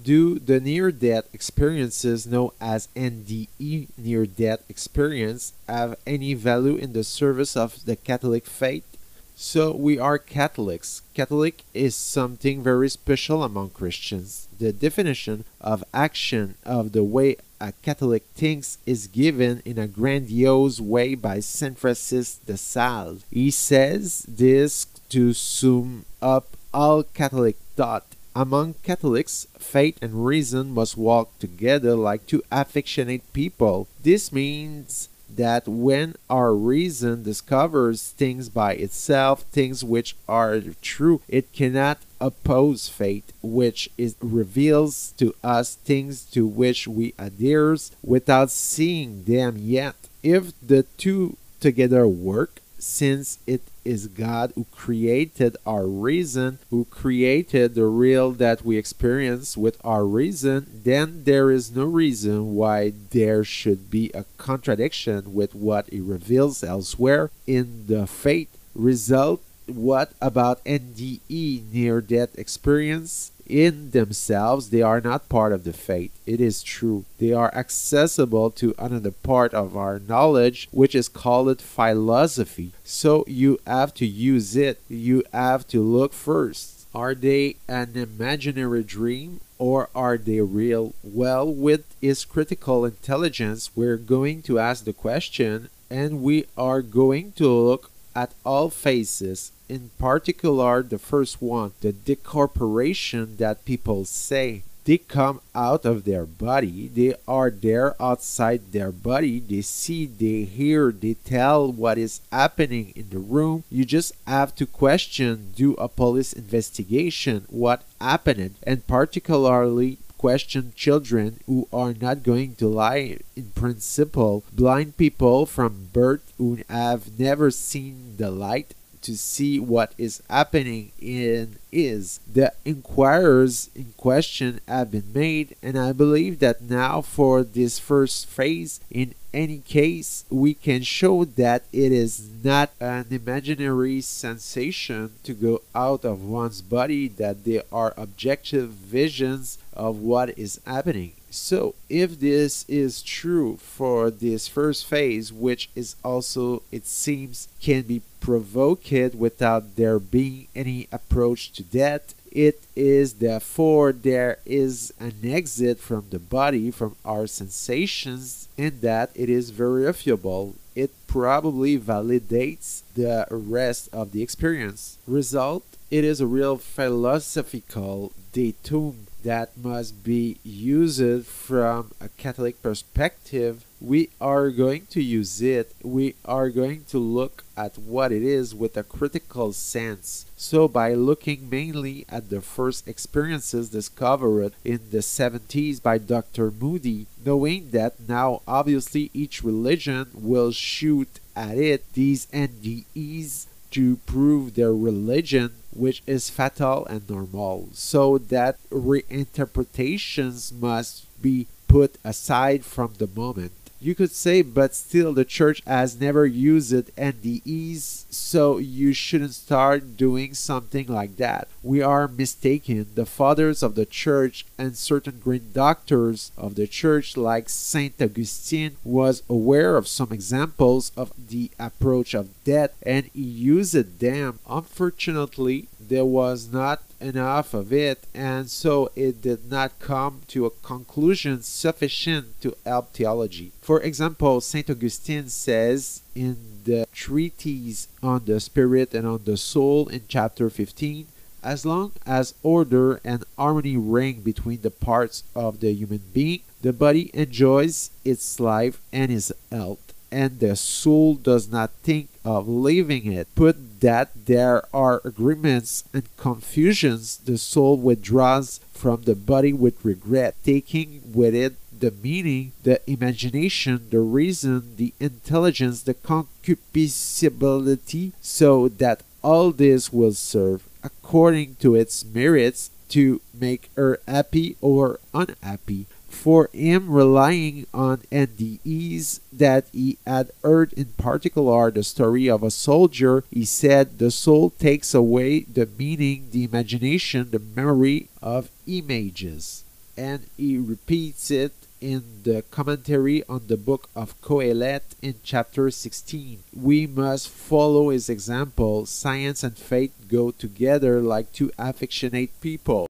Do the near-death experiences known as NDE, near-death experience, have any value in the service of the Catholic faith? So we are Catholics. Catholic is something very special among Christians. The definition of action of the way a Catholic thinks is given in a grandiose way by Saint Francis de Sales. He says this to sum up all Catholic thought. Among Catholics, faith and reason must walk together like two affectionate people. This means that when our reason discovers things by itself, things which are true, it cannot oppose faith, which reveals to us things to which we adhere without seeing them yet. If the two together work, since it is God who created our reason, who created the real that we experience with our reason, then there is no reason why there should be a contradiction with what He reveals elsewhere in the faith. Result, what about NDE, near-death experience? In themselves, they are not part of the faith. It is true. They are accessible to another part of our knowledge, which is called philosophy. So you have to use it. You have to look first. Are they an imaginary dream or are they real? Well, with His critical intelligence, we're going to ask the question, and we are going to look at all phases, in particular the first one, the decorporation that people say. They come out of their body, they are there outside their body, they see, they hear, they tell what is happening in the room. You just have to question, do a police investigation, what happened, and particularly question children who are not going to lie in principle, blind people from birth who have never seen the light to see what is happening the inquirers in question have been made, and I believe that now for this first phase, in any case, we can show that it is not an imaginary sensation to go out of one's body, that there are objective visions of what is happening. So, if this is true for this first phase, which is also, it seems, can be provoked without there being any approach to death, it is therefore there is an exit from the body, from our sensations, and that it is verifiable. It probably validates the rest of the experience. Result, it is a real philosophical datum that must be used from a Catholic perspective. We are going to use it. We are going to look at what it is with a critical sense. So by looking mainly at the first experiences discovered in the 70s by Dr. Moody, knowing that now obviously each religion will shoot at it these NDEs to prove their religion, which is fatal and normal, so that reinterpretations must be put aside from the moment. You could say, but still the church has never used NDEs, so you shouldn't start doing something like that. We are mistaken. The fathers of the church and certain great doctors of the church like Saint Augustine was aware of some examples of the approach of death, and he used them. Unfortunately, there was not enough of it, and so it did not come to a conclusion sufficient to help theology. For example, St. Augustine says in the treatise on the spirit and on the soul in chapter 15, as long as order and harmony reign between the parts of the human being, the body enjoys its life and its health, and the soul does not think of leaving it. Put that there are agreements and confusions, the soul withdraws from the body with regret, taking with it the meaning, the imagination, the reason, the intelligence, the concupiscibility, so that all this will serve, according to its merits, to make her happy or unhappy. For him, relying on NDEs that he had heard, in particular the story of a soldier, he said the soul takes away the meaning, the imagination, the memory of images. and he repeats it in the commentary on the book of Coelet in chapter 16. We must follow his example. Science and faith go together like two affectionate people.